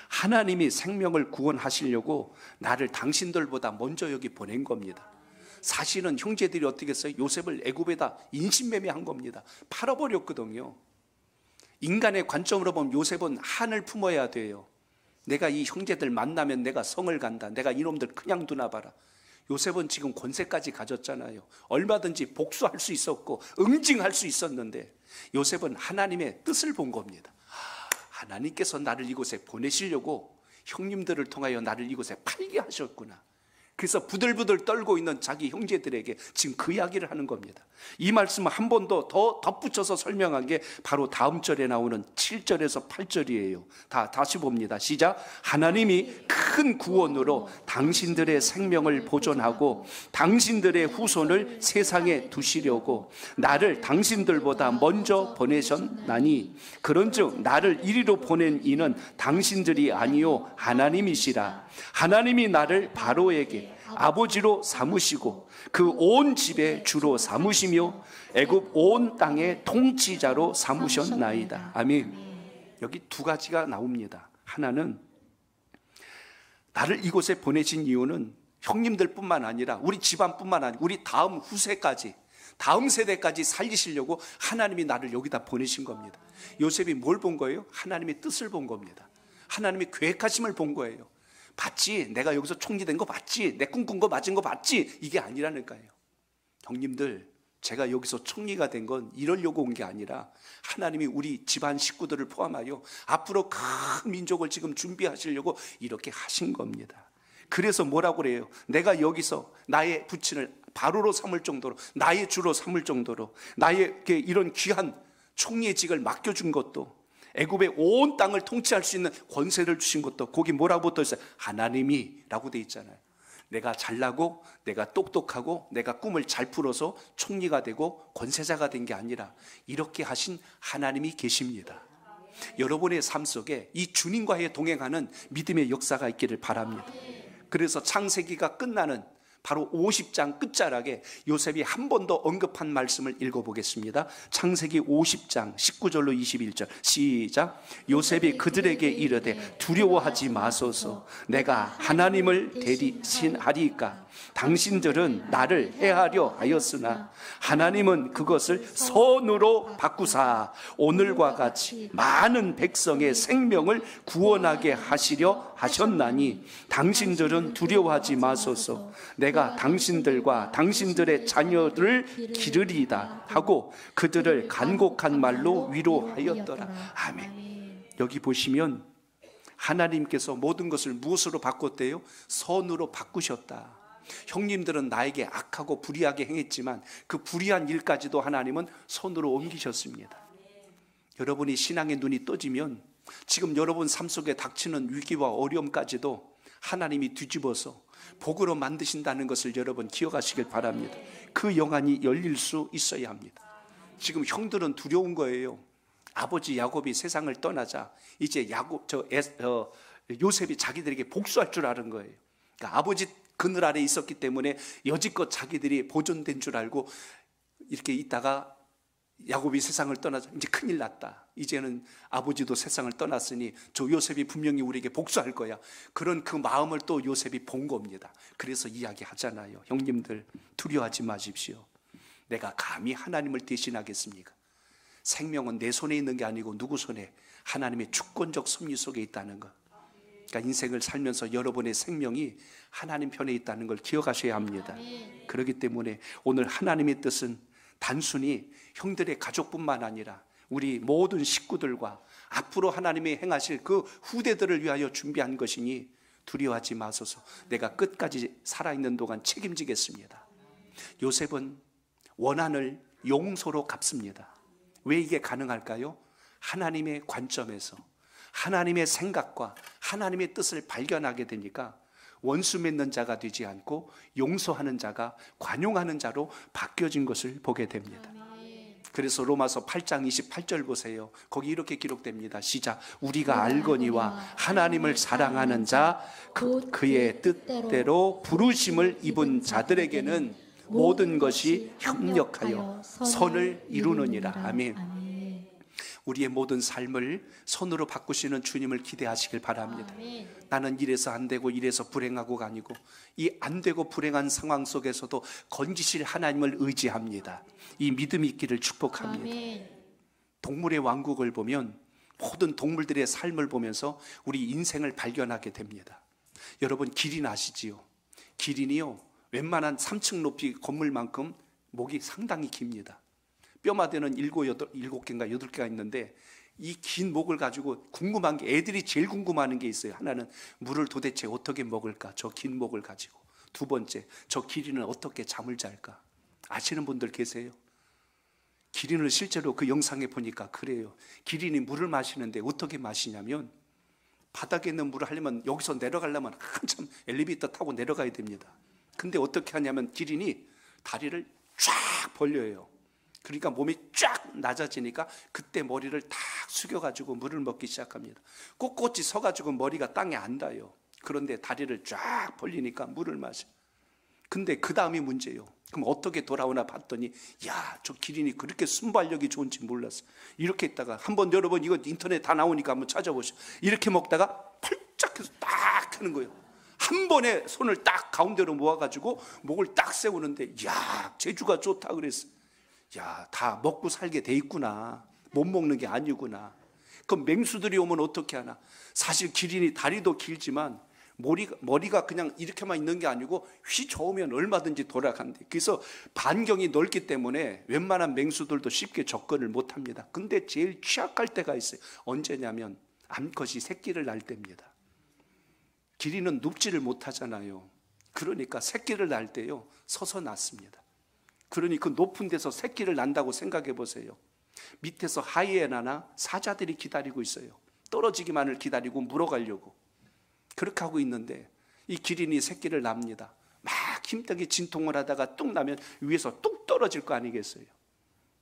하나님이 생명을 구원하시려고 나를 당신들보다 먼저 여기 보낸 겁니다. 사실은 형제들이 어떻게 했어요? 요셉을 애굽에다 인신매매한 겁니다. 팔아버렸거든요. 인간의 관점으로 보면 요셉은 한을 품어야 돼요. 내가 이 형제들 만나면 내가 성을 간다, 내가 이놈들 그냥 두나 봐라. 요셉은 지금 권세까지 가졌잖아요. 얼마든지 복수할 수 있었고 응징할 수 있었는데 요셉은 하나님의 뜻을 본 겁니다. 하나님께서 나를 이곳에 보내시려고 형님들을 통하여 나를 이곳에 팔게 하셨구나. 그래서 부들부들 떨고 있는 자기 형제들에게 지금 그 이야기를 하는 겁니다. 이 말씀을 한 번 더 덧붙여서 설명한 게 바로 다음 절에 나오는 7절에서 8절이에요. 다시 봅니다. 시작. 하나님이 큰 구원으로 당신들의 생명을 보존하고 당신들의 후손을 세상에 두시려고 나를 당신들보다 먼저 보내셨나니, 그런즉 나를 이리로 보낸 이는 당신들이 아니요 하나님이시라. 하나님이 나를 바로에게 아버지로 삼으시고 그 온 집의 주로 삼으시며 애굽 온 땅의 통치자로 삼으셨나이다. 아멘. 여기 두 가지가 나옵니다. 하나는 나를 이곳에 보내신 이유는 형님들뿐만 아니라 우리 집안뿐만 아니라 우리 다음 후세까지, 다음 세대까지 살리시려고 하나님이 나를 여기다 보내신 겁니다. 요셉이 뭘 본 거예요? 하나님의 뜻을 본 겁니다. 하나님의 계획하심을 본 거예요. 봤지? 내가 여기서 총리 된 거 봤지? 내 꿈꾼 거 맞은 거 봤지? 이게 아니라니까요. 형님들, 제가 여기서 총리가 된 건 이러려고 온 게 아니라 하나님이 우리 집안 식구들을 포함하여 앞으로 큰 민족을 지금 준비하시려고 이렇게 하신 겁니다. 그래서 뭐라고 그래요? 내가 여기서 나의 부친을 바로로 삼을 정도로, 나의 주로 삼을 정도로 나에게 이런 귀한 총리의 직을 맡겨준 것도, 애굽의 온 땅을 통치할 수 있는 권세를 주신 것도, 거기 뭐라고 붙어 있어요? 하나님이라고 돼 있잖아요. 내가 잘나고 내가 똑똑하고 내가 꿈을 잘 풀어서 총리가 되고 권세자가 된 게 아니라 이렇게 하신 하나님이 계십니다. 여러분의 삶 속에 이 주님과의 동행하는 믿음의 역사가 있기를 바랍니다. 그래서 창세기가 끝나는 바로 50장 끝자락에 요셉이 한 번 더 언급한 말씀을 읽어보겠습니다. 창세기 50장 19절로 21절 시작. 요셉이 그들에게 이르되 두려워하지 마소서. 내가 하나님을 대신하리이까. 당신들은 나를 해하려 하였으나 하나님은 그것을 선으로 바꾸사 오늘과 같이 많은 백성의 생명을 구원하게 하시려 하셨나니 당신들은 두려워하지 마소서. 내가 당신들과 당신들의 자녀들을 기르리이다 하고 그들을 간곡한 말로 위로하였더라. 아멘. 여기 보시면 하나님께서 모든 것을 무엇으로 바꿨대요? 선으로 바꾸셨다. 형님들은 나에게 악하고 불의하게 행했지만 그 불의한 일까지도 하나님은 선으로 옮기셨습니다. 여러분이 신앙의 눈이 떠지면 지금 여러분 삶 속에 닥치는 위기와 어려움까지도 하나님이 뒤집어서 복으로 만드신다는 것을 여러분 기억하시길 바랍니다. 그 영안이 열릴 수 있어야 합니다. 지금 형들은 두려운 거예요. 아버지 야곱이 세상을 떠나자 이제 요셉이 자기들에게 복수할 줄 아는 거예요. 그러니까 아버지 그늘 아래 있었기 때문에 여지껏 자기들이 보존된 줄 알고 이렇게 있다가 야곱이 세상을 떠나자 이제 큰일 났다. 이제는 아버지도 세상을 떠났으니 저 요셉이 분명히 우리에게 복수할 거야. 그런 그 마음을 또 요셉이 본 겁니다. 그래서 이야기하잖아요. 형님들 두려워하지 마십시오. 내가 감히 하나님을 대신하겠습니까? 생명은 내 손에 있는 게 아니고 누구 손에? 하나님의 주권적 섭리 속에 있다는 것. 그러니까 인생을 살면서 여러분의 생명이 하나님 편에 있다는 걸 기억하셔야 합니다. 그렇기 때문에 오늘 하나님의 뜻은 단순히 형들의 가족뿐만 아니라 우리 모든 식구들과 앞으로 하나님이 행하실 그 후대들을 위하여 준비한 것이니 두려워하지 마소서. 내가 끝까지 살아있는 동안 책임지겠습니다. 요셉은 원한을 용서로 갚습니다. 왜 이게 가능할까요? 하나님의 관점에서 하나님의 생각과 하나님의 뜻을 발견하게 되니까 원수 맺는 자가 되지 않고 용서하는 자가 관용하는 자로 바뀌어진 것을 보게 됩니다. 그래서 로마서 8장 28절 보세요. 거기 이렇게 기록됩니다. 시작. 우리가 알거니와 하나님을 사랑하는 자 그의 뜻대로 부르심을 입은 자들에게는 모든 것이 협력하여 선을 이루느니라. 아멘. 우리의 모든 삶을 선으로 바꾸시는 주님을 기대하시길 바랍니다. 나는 이래서 안 되고 이래서 불행하고가 아니고 이 안 되고 불행한 상황 속에서도 건지실 하나님을 의지합니다. 이 믿음이 있기를 축복합니다. 동물의 왕국을 보면 모든 동물들의 삶을 보면서 우리 인생을 발견하게 됩니다. 여러분 기린 아시지요? 기린이요 웬만한 3층 높이 건물만큼 목이 상당히 깁니다. 뼈마대는 7개인가 8개가 있는데 이 긴 목을 가지고 궁금한 게 애들이 제일 궁금해하는 게 있어요. 하나는 물을 도대체 어떻게 먹을까? 저 긴 목을 가지고. 두 번째, 저 기린은 어떻게 잠을 잘까? 아시는 분들 계세요? 기린을 실제로 그 영상에 보니까 그래요. 기린이 물을 마시는데 어떻게 마시냐면 바닥에 있는 물을 하려면 여기서 내려가려면 한참 엘리베이터 타고 내려가야 됩니다. 근데 어떻게 하냐면 기린이 다리를 쫙 벌려요. 그러니까 몸이 쫙 낮아지니까 그때 머리를 탁 숙여가지고 물을 먹기 시작합니다. 꼿꼿이 서가지고 머리가 땅에 안 닿아요. 그런데 다리를 쫙 벌리니까 물을 마셔. 근데 그 다음이 문제예요. 그럼 어떻게 돌아오나 봤더니 야, 저 기린이 그렇게 순발력이 좋은지 몰랐어. 이렇게 있다가 한번 여러분 이거 인터넷 다 나오니까 한번 찾아보시오. 이렇게 먹다가 펄쩍 해서 딱 하는 거예요. 한 번에 손을 딱 가운데로 모아가지고 목을 딱 세우는데 야, 재주가 좋다 그랬어. 야, 다 먹고 살게 돼 있구나. 못 먹는 게 아니구나. 그럼 맹수들이 오면 어떻게 하나? 사실 기린이 다리도 길지만 머리가 그냥 이렇게만 있는 게 아니고 휘저으면 얼마든지 돌아간대. 그래서 반경이 넓기 때문에 웬만한 맹수들도 쉽게 접근을 못합니다. 근데 제일 취약할 때가 있어요. 언제냐면 암컷이 새끼를 낳을 때입니다. 기린은 눕지를 못하잖아요. 그러니까 새끼를 낳을 때요 서서 낳습니다. 그러니 그 높은 데서 새끼를 낳는다고 생각해 보세요. 밑에서 하이에나나 사자들이 기다리고 있어요. 떨어지기만을 기다리고 물어가려고. 그렇게 하고 있는데 이 기린이 새끼를 낳습니다. 막 힘들게 진통을 하다가 뚝 나면 위에서 뚝 떨어질 거 아니겠어요.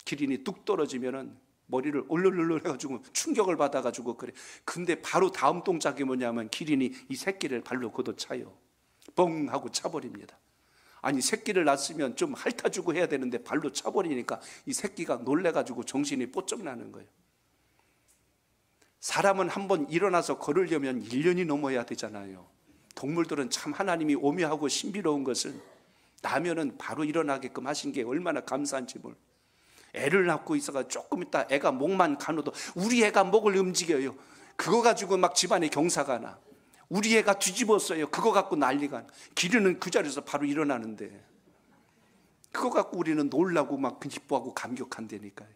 기린이 뚝 떨어지면은 머리를 얼얼얼얼 해가지고 충격을 받아가지고 그래. 근데 바로 다음 동작이 뭐냐면 기린이 이 새끼를 발로 걷어차요. 뻥 하고 차버립니다. 아니 새끼를 낳았으면 좀 핥아주고 해야 되는데 발로 차버리니까 이 새끼가 놀래가지고 정신이 뽀쩍 나는 거예요. 사람은 한번 일어나서 걸으려면 1년이 넘어야 되잖아요. 동물들은 참 하나님이 오묘하고 신비로운 것은 나면은 바로 일어나게끔 하신 게 얼마나 감사한지 몰라. 애를 낳고 있어가 조금 있다 애가 목만 가누도 우리 애가 목을 움직여요. 그거 가지고 막 집안에 경사가 나. 우리 애가 뒤집었어요. 그거 갖고 난리가 나. 기르는 그 자리에서 바로 일어나는데 그거 갖고 우리는 놀라고 막 기뻐하고 감격한다니까요.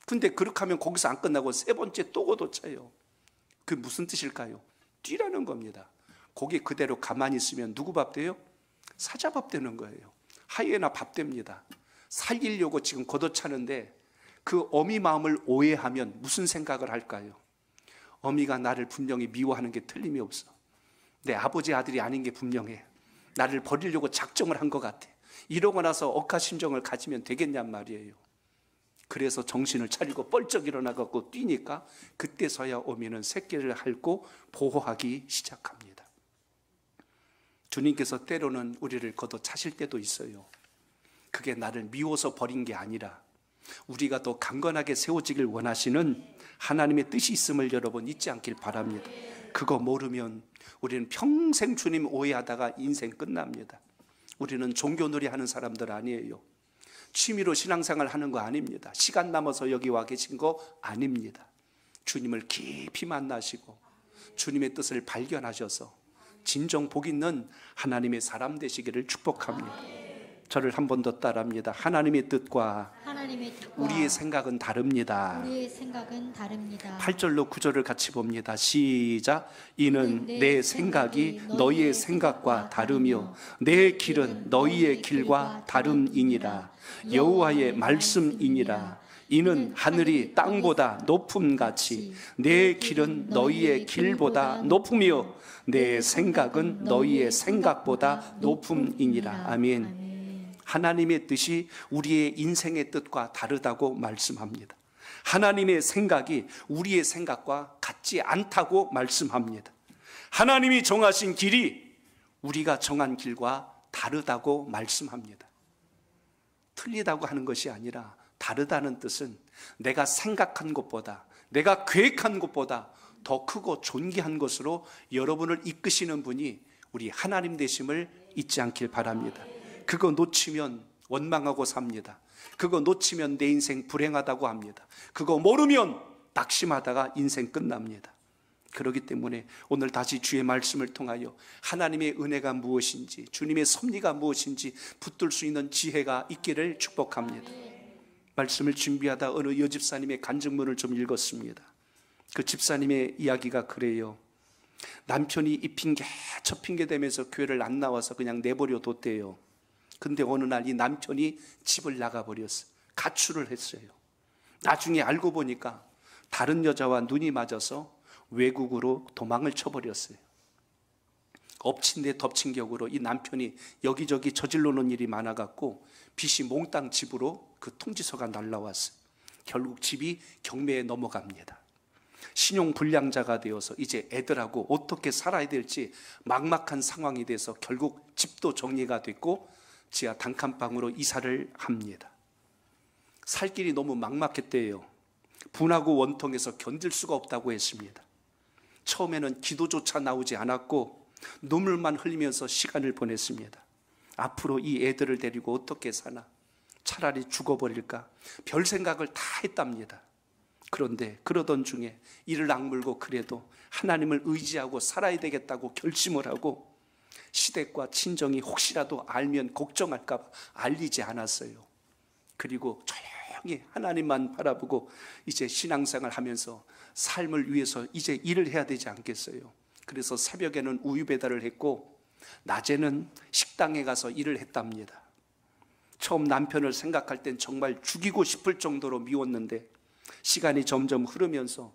근데 그렇게 하면 거기서 안 끝나고 세 번째 또 걷어차요. 그게 무슨 뜻일까요? 뛰라는 겁니다. 거기 그대로 가만히 있으면 누구 밥 돼요? 사자 밥 되는 거예요. 하이에나 밥 됩니다. 살리려고 지금 걷어차는데 그 어미 마음을 오해하면 무슨 생각을 할까요? 어미가 나를 분명히 미워하는 게 틀림이 없어. 내 아버지 아들이 아닌 게 분명해. 나를 버리려고 작정을 한 것 같아. 이러고 나서 억하심정을 가지면 되겠냔 말이에요. 그래서 정신을 차리고 뻘쩍 일어나갖고 뛰니까 그때서야 어미는 새끼를 핥고 보호하기 시작합니다. 주님께서 때로는 우리를 걷어차실 때도 있어요. 그게 나를 미워서 버린 게 아니라 우리가 더 강건하게 세워지길 원하시는 하나님의 뜻이 있음을 여러분 잊지 않길 바랍니다. 그거 모르면 우리는 평생 주님 오해하다가 인생 끝납니다. 우리는 종교놀이 하는 사람들 아니에요. 취미로 신앙생활 하는 거 아닙니다. 시간 남아서 여기 와 계신 거 아닙니다. 주님을 깊이 만나시고 주님의 뜻을 발견하셔서 진정 복 있는 하나님의 사람 되시기를 축복합니다. 저를 한 번 더 따라합니다. 하나님의 뜻과 우리의 생각은 다릅니다. 8절로 9절을 같이 봅니다. 시작. 이는 내 생각이 너희의 생각과 다르며 내 길은 너희의 길과 다름이니라. 여호와의 말씀이니라. 이는 하늘이 땅보다 높음같이 내 길은 너희의 길보다 높으며 내 생각은 너희의 생각보다 높음이니라. 아멘. 하나님의 뜻이 우리의 인생의 뜻과 다르다고 말씀합니다. 하나님의 생각이 우리의 생각과 같지 않다고 말씀합니다. 하나님이 정하신 길이 우리가 정한 길과 다르다고 말씀합니다. 틀리다고 하는 것이 아니라 다르다는 뜻은 내가 생각한 것보다, 내가 계획한 것보다 더 크고 존귀한 것으로 여러분을 이끄시는 분이 우리 하나님 되심을 잊지 않길 바랍니다. 그거 놓치면 원망하고 삽니다. 그거 놓치면 내 인생 불행하다고 합니다. 그거 모르면 낙심하다가 인생 끝납니다. 그렇기 때문에 오늘 다시 주의 말씀을 통하여 하나님의 은혜가 무엇인지, 주님의 섭리가 무엇인지 붙들 수 있는 지혜가 있기를 축복합니다. 말씀을 준비하다 어느 여집사님의 간증문을 좀 읽었습니다. 그 집사님의 이야기가 그래요. 남편이 이 핑계 저 핑계 대면서 교회를 안 나와서 그냥 내버려 뒀대요. 근데 어느 날 이 남편이 집을 나가버렸어요. 가출을 했어요. 나중에 알고 보니까 다른 여자와 눈이 맞아서 외국으로 도망을 쳐버렸어요. 엎친 데 덮친 격으로 이 남편이 여기저기 저질러 놓은 일이 많아갖고 빚이 몽땅 집으로 그 통지서가 날라왔어요. 결국 집이 경매에 넘어갑니다. 신용불량자가 되어서 이제 애들하고 어떻게 살아야 될지 막막한 상황이 돼서 결국 집도 정리가 됐고 지하 단칸방으로 이사를 합니다. 살 길이 너무 막막했대요. 분하고 원통해서 견딜 수가 없다고 했습니다. 처음에는 기도조차 나오지 않았고 눈물만 흘리면서 시간을 보냈습니다. 앞으로 이 애들을 데리고 어떻게 사나, 차라리 죽어버릴까 별 생각을 다 했답니다. 그런데 그러던 중에 이를 악물고 그래도 하나님을 의지하고 살아야 되겠다고 결심을 하고 시댁과 친정이 혹시라도 알면 걱정할까 봐 알리지 않았어요. 그리고 조용히 하나님만 바라보고 이제 신앙생활 하면서 삶을 위해서 이제 일을 해야 되지 않겠어요. 그래서 새벽에는 우유 배달을 했고 낮에는 식당에 가서 일을 했답니다. 처음 남편을 생각할 땐 정말 죽이고 싶을 정도로 미웠는데 시간이 점점 흐르면서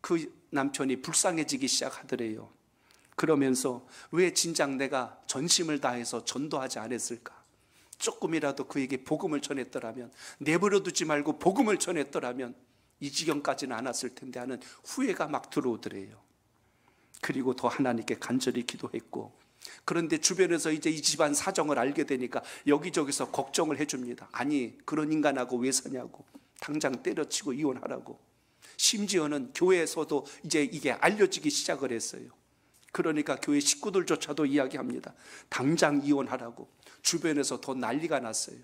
그 남편이 불쌍해지기 시작하더래요. 그러면서 왜 진작 내가 전심을 다해서 전도하지 않았을까? 조금이라도 그에게 복음을 전했더라면, 내버려 두지 말고 복음을 전했더라면 이 지경까지는 않았을 텐데 하는 후회가 막 들어오더래요. 그리고 더 하나님께 간절히 기도했고 그런데 주변에서 이제 이 집안 사정을 알게 되니까 여기저기서 걱정을 해줍니다. 아니, 그런 인간하고 왜 사냐고, 당장 때려치고 이혼하라고. 심지어는 교회에서도 이제 이게 알려지기 시작을 했어요. 그러니까 교회 식구들조차도 이야기합니다. 당장 이혼하라고. 주변에서 더 난리가 났어요.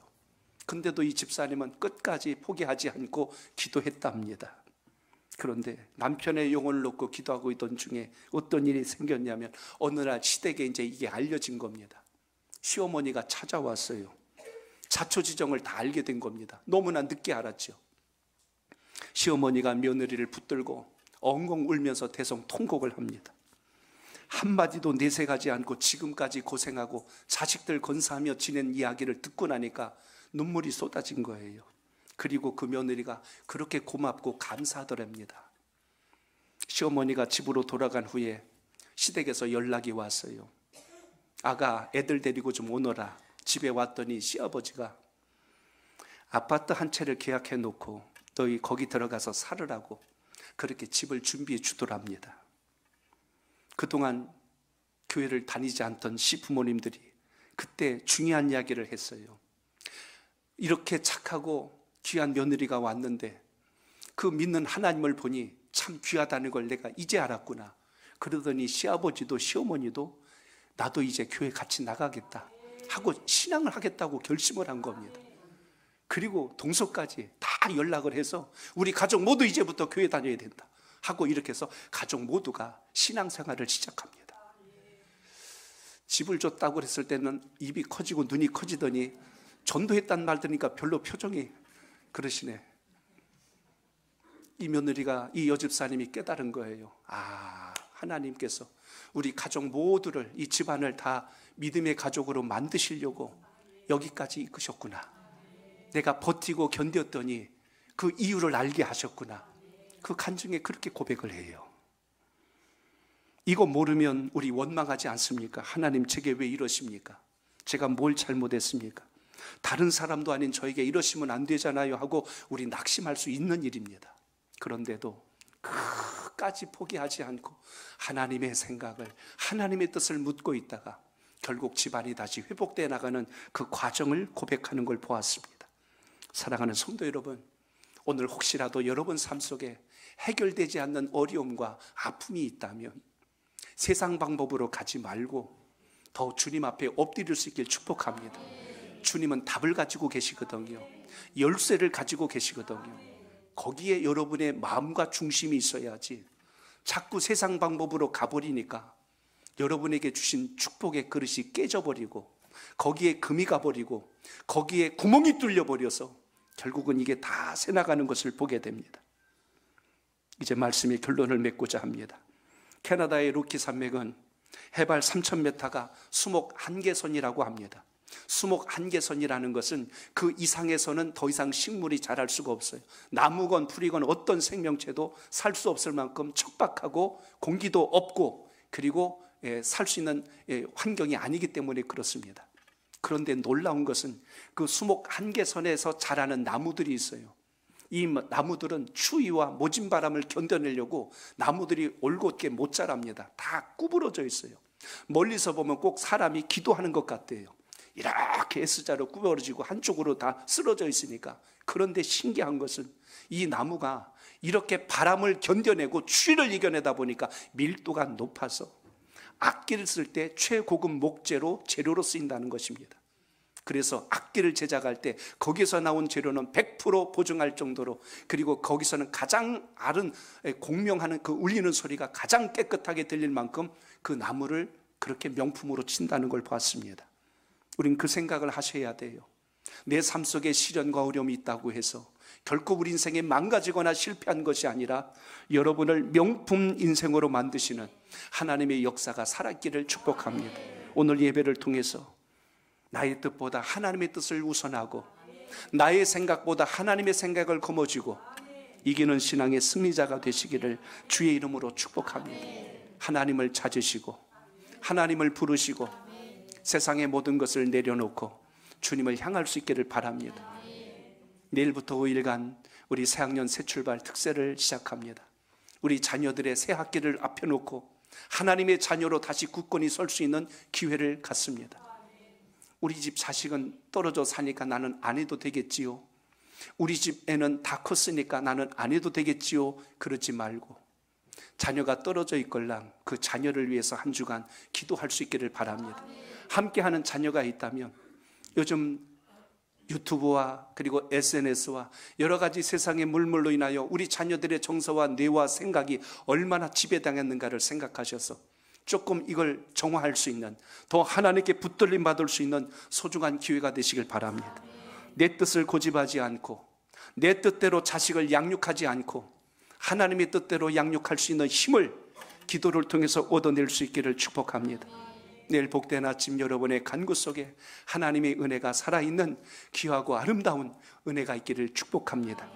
근데도 이 집사님은 끝까지 포기하지 않고 기도했답니다. 그런데 남편의 영혼을 놓고 기도하고 있던 중에 어떤 일이 생겼냐면, 어느 날 시댁에 이제 이게 알려진 겁니다. 시어머니가 찾아왔어요. 자초지정을 다 알게 된 겁니다. 너무나 늦게 알았죠. 시어머니가 며느리를 붙들고 엉엉 울면서 대성통곡을 합니다. 한마디도 내색하지 않고 지금까지 고생하고 자식들 건사하며 지낸 이야기를 듣고 나니까 눈물이 쏟아진 거예요. 그리고 그 며느리가 그렇게 고맙고 감사하더랍니다. 시어머니가 집으로 돌아간 후에 시댁에서 연락이 왔어요. 아가, 애들 데리고 좀 오너라. 집에 왔더니 시아버지가 아파트 한 채를 계약해 놓고 너희 거기 들어가서 살으라고 그렇게 집을 준비해 주더랍니다. 그동안 교회를 다니지 않던 시부모님들이 그때 중요한 이야기를 했어요. 이렇게 착하고 귀한 며느리가 왔는데 그 믿는 하나님을 보니 참 귀하다는 걸 내가 이제 알았구나. 그러더니 시아버지도 시어머니도 나도 이제 교회 같이 나가겠다 하고 신앙을 하겠다고 결심을 한 겁니다. 그리고 동서까지 다 연락을 해서 우리 가족 모두 이제부터 교회 다녀야 된다 하고 이렇게 해서 가족 모두가 신앙생활을 시작합니다. 집을 줬다고 했을 때는 입이 커지고 눈이 커지더니 전도했다는 말 들으니까 별로 표정이 그러시네. 이 며느리가, 이 여집사님이 깨달은 거예요. 아, 하나님께서 우리 가족 모두를, 이 집안을 다 믿음의 가족으로 만드시려고 여기까지 이끄셨구나. 내가 버티고 견뎠더니 그 이유를 알게 하셨구나. 그 간증에 그렇게 고백을 해요. 이거 모르면 우리 원망하지 않습니까? 하나님, 제게 왜 이러십니까? 제가 뭘 잘못했습니까? 다른 사람도 아닌 저에게 이러시면 안 되잖아요 하고 우리 낙심할 수 있는 일입니다. 그런데도 끝까지 포기하지 않고 하나님의 생각을, 하나님의 뜻을 묻고 있다가 결국 집안이 다시 회복되어 나가는 그 과정을 고백하는 걸 보았습니다. 사랑하는 성도 여러분, 오늘 혹시라도 여러분 삶 속에 해결되지 않는 어려움과 아픔이 있다면 세상 방법으로 가지 말고 더 주님 앞에 엎드릴 수 있길 축복합니다. 주님은 답을 가지고 계시거든요. 열쇠를 가지고 계시거든요. 거기에 여러분의 마음과 중심이 있어야지 자꾸 세상 방법으로 가버리니까 여러분에게 주신 축복의 그릇이 깨져버리고 거기에 금이 가버리고 거기에 구멍이 뚫려버려서 결국은 이게 다 새나가는 것을 보게 됩니다. 이제 말씀의 결론을 맺고자 합니다. 캐나다의 로키 산맥은 해발 3,000m가 수목 한계선이라고 합니다. 수목 한계선이라는 것은 그 이상에서는 더 이상 식물이 자랄 수가 없어요. 나무건 풀이건 어떤 생명체도 살 수 없을 만큼 척박하고 공기도 없고 그리고 살 수 있는 환경이 아니기 때문에 그렇습니다. 그런데 놀라운 것은 그 수목 한계선에서 자라는 나무들이 있어요. 이 나무들은 추위와 모진 바람을 견뎌내려고 나무들이 올곧게 못 자랍니다. 다 구부러져 있어요. 멀리서 보면 꼭 사람이 기도하는 것 같아요. 이렇게 S자로 구부러지고 한쪽으로 다 쓰러져 있으니까. 그런데 신기한 것은 이 나무가 이렇게 바람을 견뎌내고 추위를 이겨내다 보니까 밀도가 높아서 악기를 쓸 때 최고급 목재로 재료로 쓰인다는 것입니다. 그래서 악기를 제작할 때 거기서 나온 재료는 100% 보증할 정도로, 그리고 거기서는 가장 아른 공명하는 그 울리는 소리가 가장 깨끗하게 들릴 만큼 그 나무를 그렇게 명품으로 친다는 걸 봤습니다. 우린 그 생각을 하셔야 돼요. 내 삶 속에 시련과 어려움이 있다고 해서 결코 우리 인생에 망가지거나 실패한 것이 아니라 여러분을 명품 인생으로 만드시는 하나님의 역사가 살았기를 축복합니다. 오늘 예배를 통해서 나의 뜻보다 하나님의 뜻을 우선하고 나의 생각보다 하나님의 생각을 거머쥐고 이기는 신앙의 승리자가 되시기를 주의 이름으로 축복합니다. 하나님을 찾으시고 하나님을 부르시고 세상의 모든 것을 내려놓고 주님을 향할 수 있기를 바랍니다. 내일부터 5일간 우리 새학년 새출발 특세를 시작합니다. 우리 자녀들의 새 학기를 앞에 놓고 하나님의 자녀로 다시 굳건히 설 수 있는 기회를 갖습니다. 우리 집 자식은 떨어져 사니까 나는 안 해도 되겠지요. 우리 집 애는 다 컸으니까 나는 안 해도 되겠지요. 그러지 말고 자녀가 떨어져 있걸랑 그 자녀를 위해서 한 주간 기도할 수 있기를 바랍니다. 함께하는 자녀가 있다면 요즘 유튜브와 그리고 SNS와 여러 가지 세상의 물물로 인하여 우리 자녀들의 정서와 뇌와 생각이 얼마나 지배당했는가를 생각하셔서 조금 이걸 정화할 수 있는, 더 하나님께 붙들림 받을 수 있는 소중한 기회가 되시길 바랍니다. 내 뜻을 고집하지 않고 내 뜻대로 자식을 양육하지 않고 하나님의 뜻대로 양육할 수 있는 힘을 기도를 통해서 얻어낼 수 있기를 축복합니다. 내일 복된 아침 여러분의 간구 속에 하나님의 은혜가 살아있는 귀하고 아름다운 은혜가 있기를 축복합니다.